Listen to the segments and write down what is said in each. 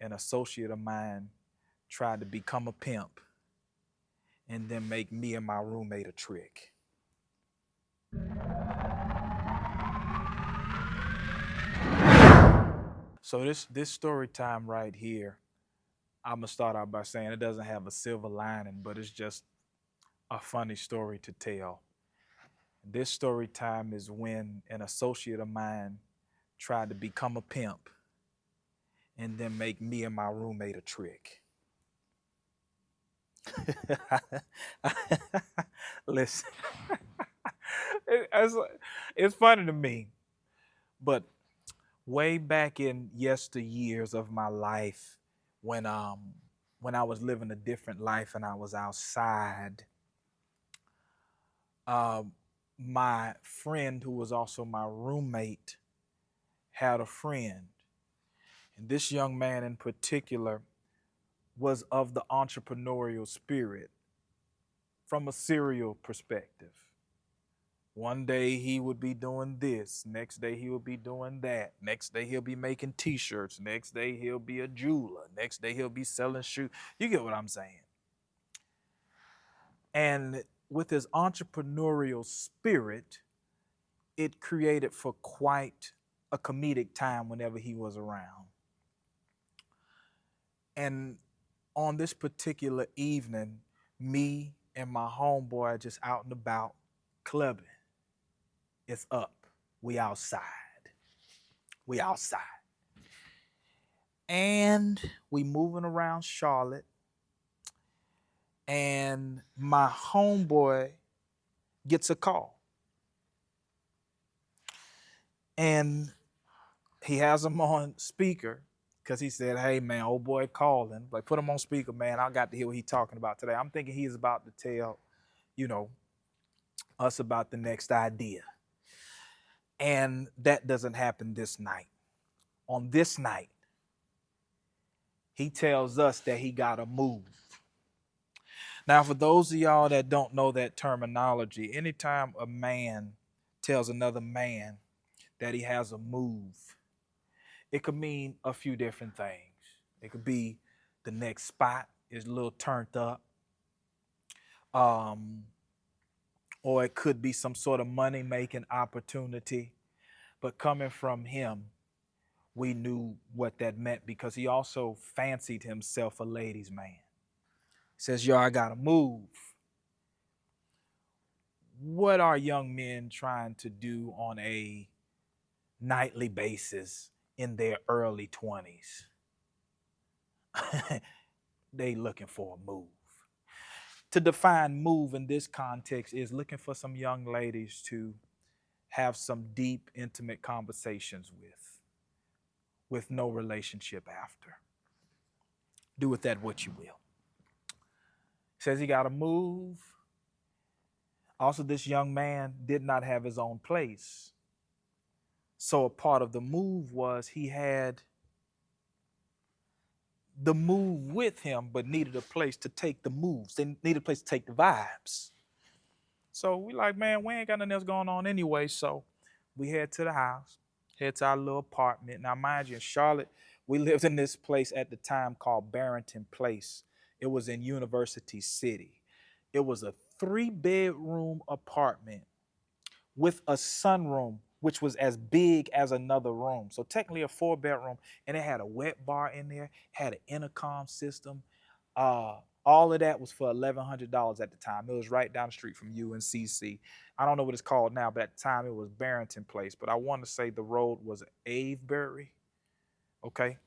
an associate of mine tried to become a pimp and then make me and my roommate a trick. So this story time right here, I'm gonna start out by saying it doesn't have a silver lining, but it's just a funny story to tell. This story time is when an associate of mine tried to become a pimp and then make me and my roommate a trick. Listen, it's, it's funny to me, but way back in yesteryears of my life, when um when I was living a different life and I was outside, um, my friend who was also my roommate had a friend, and this young man in particular was of the entrepreneurial spirit from a serial perspective. One day he would be doing this, next day he would be doing that, next day he'll be making t-shirts, next day he'll be a jeweler, next day he'll be selling shoes. You get what I'm saying? And with his entrepreneurial spirit, it created for quite a comedic time whenever he was around. And on this particular evening, me and my homeboy are just out and about clubbing. It's up. We outside. We outside. And we moving around Charlotte. And my homeboy gets a call. And he has him on speaker because he said, "Hey man, old boy calling. Like, put him on speaker, man. I got to hear what he's talking about today." I'm thinking he's about to tell, you know, us about the next idea. And that doesn't happen this night. On this night, he tells us that he got to move. Now, for those of y'all that don't know that terminology, anytime a man tells another man that he has a move, it could mean a few different things. It could be the next spot is a little turned up, um, or it could be some sort of money making opportunity. But coming from him, we knew what that meant because he also fancied himself a ladies' man. He says, "Yo, I gotta move." What are young men trying to do on a nightly basis in their early 20s? They looking for a move. To define move in this context is looking for some young ladies to have some deep, intimate conversations with no relationship after. Do with that what you will. Says he got to move. Also, this young man did not have his own place. So a part of the move was he had the move with him, but needed a place to take the moves. They needed a place to take the vibes. So we like, man, we ain't got nothing else going on anyway. So we head to the house, head to our little apartment. Now, mind you, in Charlotte, we lived in this place at the time called Barrington Place. It was in University City. It was a 3-bedroom apartment with a sunroom, which was as big as another room. So technically a 4-bedroom, and it had a wet bar in there, had an intercom system. All of that was for $1,100 at the time. It was right down the street from UNCC. I don't know what it's called now, but at the time it was Barrington Place. But I want to say the road was Avebury. Okay,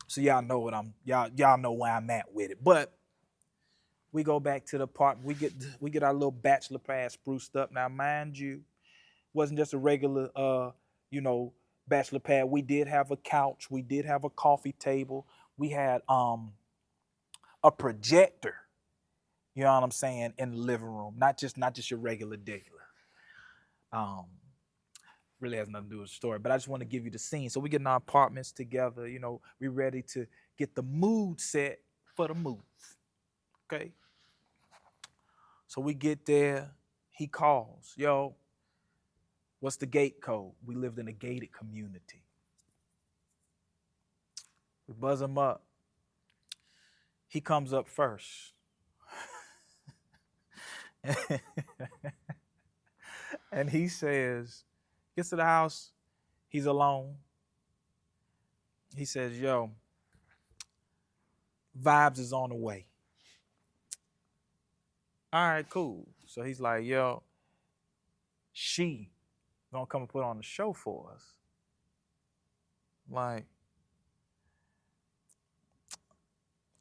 so y'all know what y'all know where I'm at with it. But we go back to the apartment. We get our little bachelor pad spruced up. Now, mind you, wasn't just a regular bachelor pad. We did have a couch. We did have a coffee table. We had a projector. You know what I'm saying, in the living room. Not just your regular degular. Um, really has nothing to do with the story, but I just want to give you the scene. So we get in our apartments together. We ready to get the mood set for the move. Okay. So we get there. He calls, "Yo, what's the gate code?" We lived in a gated community. We buzz him up. He comes up first. And he says, gets to the house, he's alone. He says, yo, Vibes is on the way. All right, cool. So he's like, yo, she gonna come and put on the show for us. Like,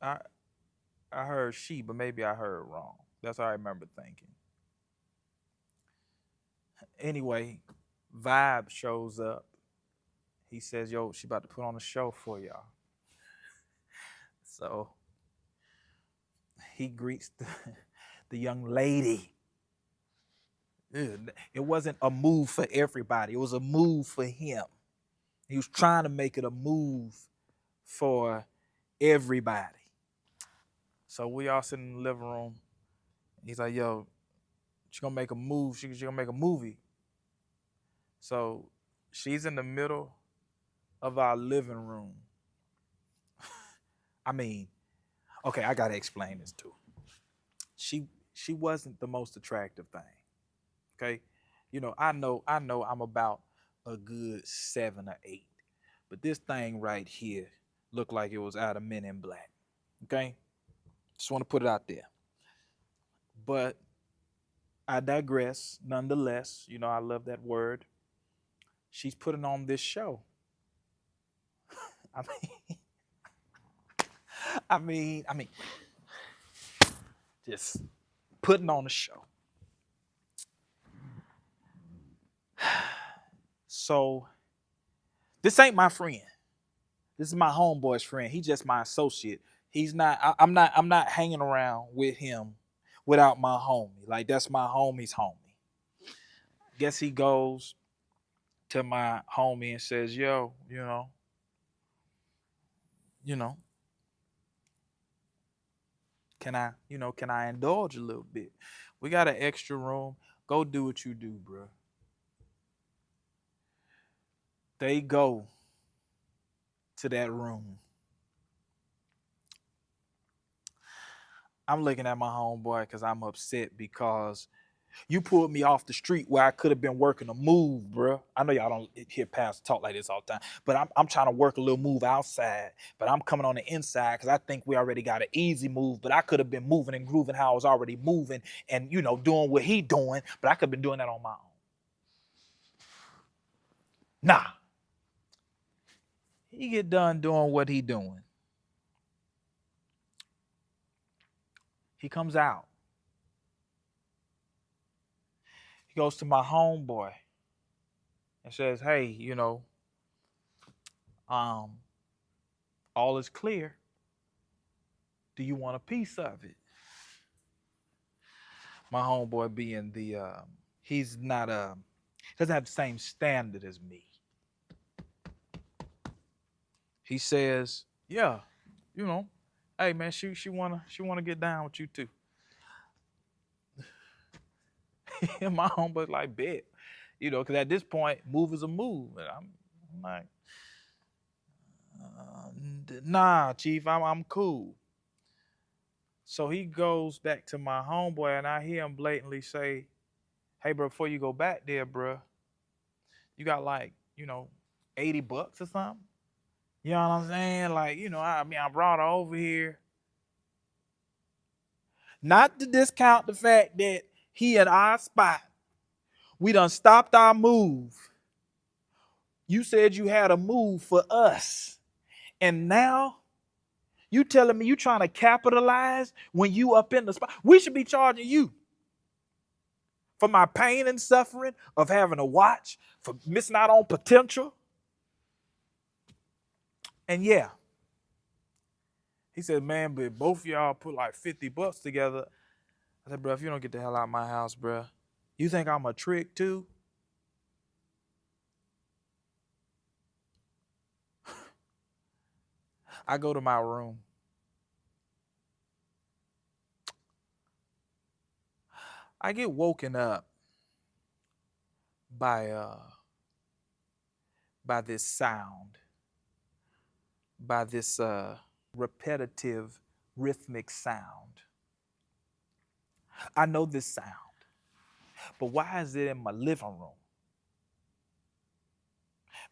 I I heard she, but maybe I heard wrong. That's what I remember thinking. Anyway, Vibe shows up. He says, yo, she about to put on a show for y'all. So he greets the young lady. It wasn't a move for everybody. It was a move for him. He was trying to make it a move for everybody. So we all sitting in the living room. He's like, yo, she gonna make a move. She gonna make a movie. So she's in the middle of our living room. I mean, okay, I gotta explain this too. She wasn't the most attractive thing. Okay. I know I'm about a good 7 or 8. But this thing right here looked like it was out of Men in Black. Okay? Just want to put it out there. But I digress nonetheless. I love that word. She's putting on this show. I mean, I mean, just putting on a show. So this ain't my friend. This is my homeboy's friend. He's just my associate. He's not. I'm not hanging around with him without my homie. Like that's my homie's homie. Guess he goes to my homie and says, "Yo, you know, can I indulge a little bit? We got an extra room. Go do what you do, bro." They go to that room. I'm looking at my homeboy because I'm upset because you pulled me off the street where I could have been working a move, bro. I know y'all don't hear pastors talk like this all the time, but I'm trying to work a little move outside, but I'm coming on the inside because I think we already got an easy move, but I could have been moving and grooving how I was already moving and, doing what he doing, but I could have been doing that on my own. Nah. He get done doing what he doing. He comes out. He goes to my homeboy and says, hey, um, all is clear. Do you want a piece of it? My homeboy being he's not doesn't have the same standard as me. He says, yeah, hey man, she wanna get down with you too. And my homeboy's like, bet, because at this point, move is a move, and I'm like, nah, chief, I'm cool. So he goes back to my homeboy, and I hear him blatantly say, hey, bro, before you go back there, bro, you got like, $80 or something? You know what I'm saying? Like, I brought her over here. Not to discount the fact that he at our spot. We done stopped our move. You said you had a move for us. And now you telling me you trying to capitalize when you up in the spot. We should be charging you for my pain and suffering of having to watch, for missing out on potential. And yeah, he said, man, but both of y'all put like $50 together. I said, bro, if you don't get the hell out of my house, bro, you think I'm a trick too? I go to my room. I get woken up by this sound by this repetitive rhythmic sound. I know this sound, but why is it in my living room?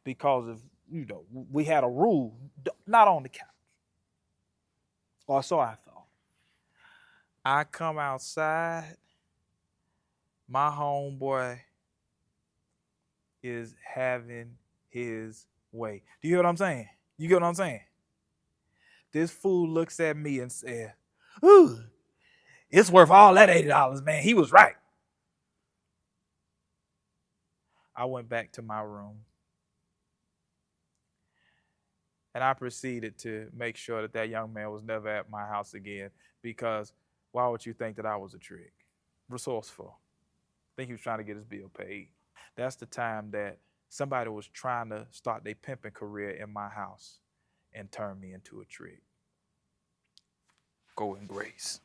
Because if we had a rule, not on the couch. Or so I thought. I come outside, my homeboy is having his way. Do you hear what I'm saying? You get what I'm saying? This fool looks at me and says, "Ooh, it's worth all that $80, man. He was right." I went back to my room and I proceeded to make sure that young man was never at my house again, because why would you think that I was a trick? Resourceful. Think he was trying to get his bill paid. That's the time that somebody was trying to start their pimping career in my house and turn me into a trick. Go in grace.